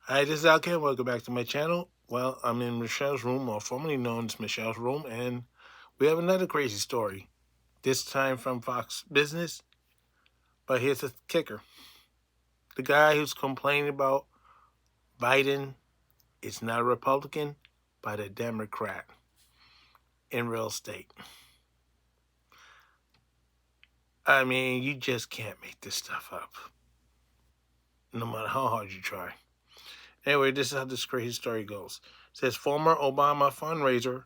Hi, this is Alken. Welcome back to my channel. Well, I'm in Michelle's room, or formerly known as Michelle's room, and we have another crazy story. This time from Fox Business, but here's the kicker. The guy who's complaining about Biden is not a Republican, but a Democrat in real estate. I mean, you just can't make this stuff up, no matter how hard you try. Anyway, this is how this crazy story goes. It says former Obama fundraiser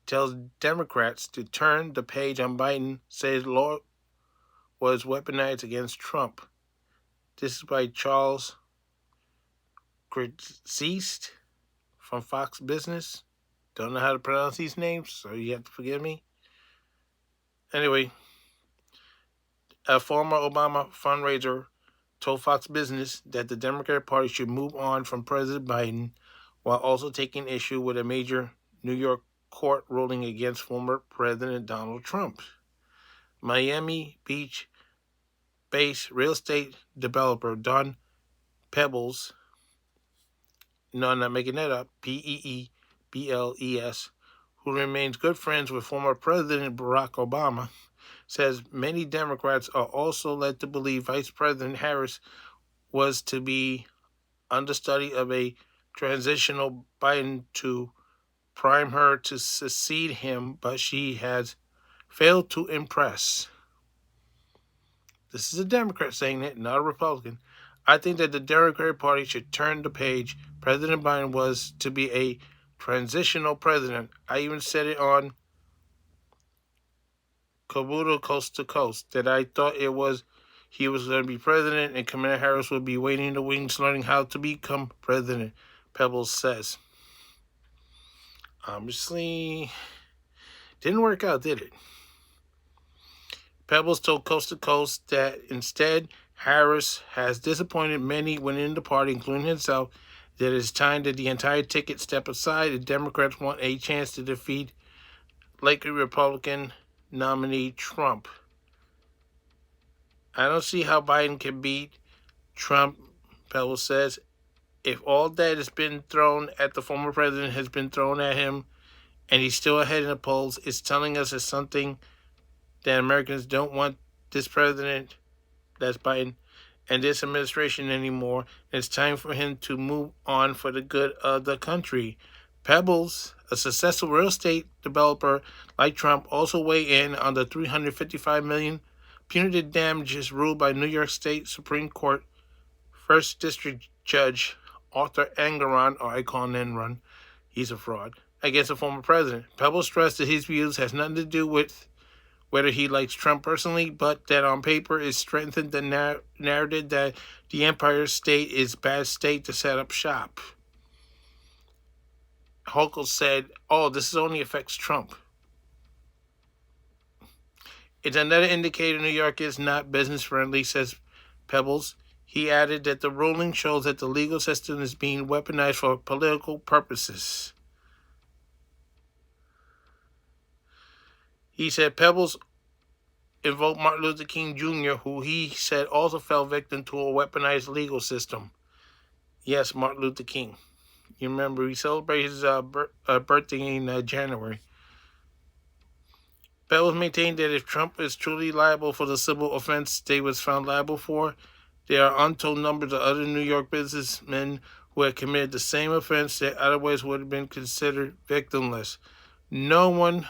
tells Democrats to turn the page on Biden, says law was weaponized against Trump. This is by Charles Gritzeist from Fox Business. Don't know how to pronounce these names, so you have to forgive me. Anyway, a former Obama fundraiser told Fox Business that the Democratic Party should move on from President Biden while also taking issue with a major New York court ruling against former President Donald Trump. Miami Beach based real estate developer Don Pebbles, no, I'm not making that up, Peebles, who remains good friends with former President Barack Obama, says many Democrats are also led to believe Vice President Harris was to be understudy of a transitional Biden to prime her to succeed him, but she has failed to impress. This is a Democrat saying it, not a Republican. I think that the Democratic Party should turn the page. President Biden was to be a transitional president. I even said it on Kabuto Coast to Coast that I thought he was going to be president and Kamala Harris would be waiting in the wings learning how to become president, Pebbles says. Obviously, didn't work out, did it? Pebbles told Coast to Coast that instead, Harris has disappointed many within the party, including himself, that it's time that the entire ticket step aside if Democrats want a chance to defeat likely Republican nominee Trump. I don't see how Biden can beat Trump, Pebbles says. If all that has been thrown at the former president has been thrown at him and he's still ahead in the polls, it's telling us it's something that Americans don't want this president, that's Biden, and this administration anymore. It's time for him to move on for the good of the country. Pebbles, a successful real estate developer like Trump, also weighed in on the $355 million punitive damages ruled by New York State Supreme Court First District Judge Arthur Engoron, or I call him Enron, he's a fraud, against the former president. Pebbles stressed that his views has nothing to do with whether he likes Trump personally, but that on paper it strengthened the narrative that the Empire State is a bad state to set up shop. Hochul said, this only affects Trump. It's another indicator New York is not business friendly, says Pebbles. He added that the ruling shows that the legal system is being weaponized for political purposes. He said Pebbles invoked Martin Luther King Jr., who he said also fell victim to a weaponized legal system. Yes, Martin Luther King. You remember, he celebrated his birthday in January. Pebbles maintained that if Trump is truly liable for the civil offense they was found liable for, there are untold numbers of other New York businessmen who had committed the same offense that otherwise would have been considered victimless. No one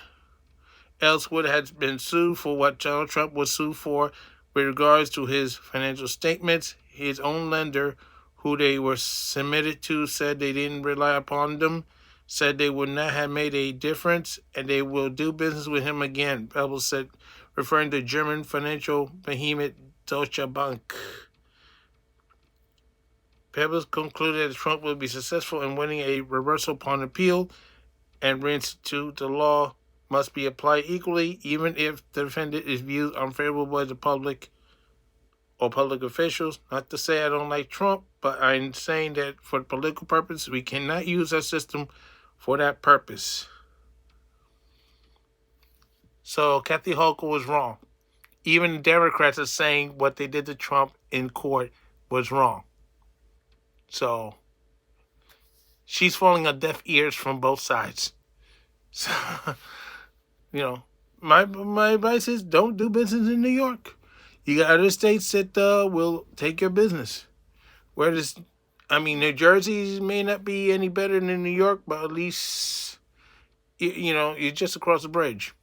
else would have been sued for what Donald Trump was sued for with regards to his financial statements. His own lender, who they were submitted to, said they didn't rely upon them, said they would not have made a difference, and they will do business with him again, Pebbles said, referring to German financial behemoth Deutsche Bank. Pebbles concluded that Trump would be successful in winning a reversal upon appeal and reinstitute the law must be applied equally, even if the defendant is viewed unfavorably by the public or public officials. Not to say I don't like Trump, but I'm saying that for political purposes, we cannot use our system for that purpose. So Kathy Hochul was wrong. Even the Democrats are saying what they did to Trump in court was wrong. So she's falling on deaf ears from both sides. So, you know, my advice is don't do business in New York. You got other states that will take your business. Where does, I mean, New Jersey may not be any better than New York, but at least you're just across the bridge,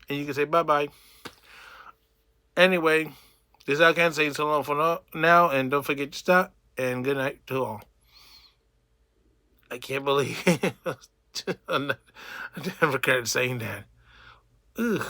and you can say bye bye. Anyway, this I can say so long for now, and don't forget to stop. And good night to all. I can't believe I never regret saying that. Ugh.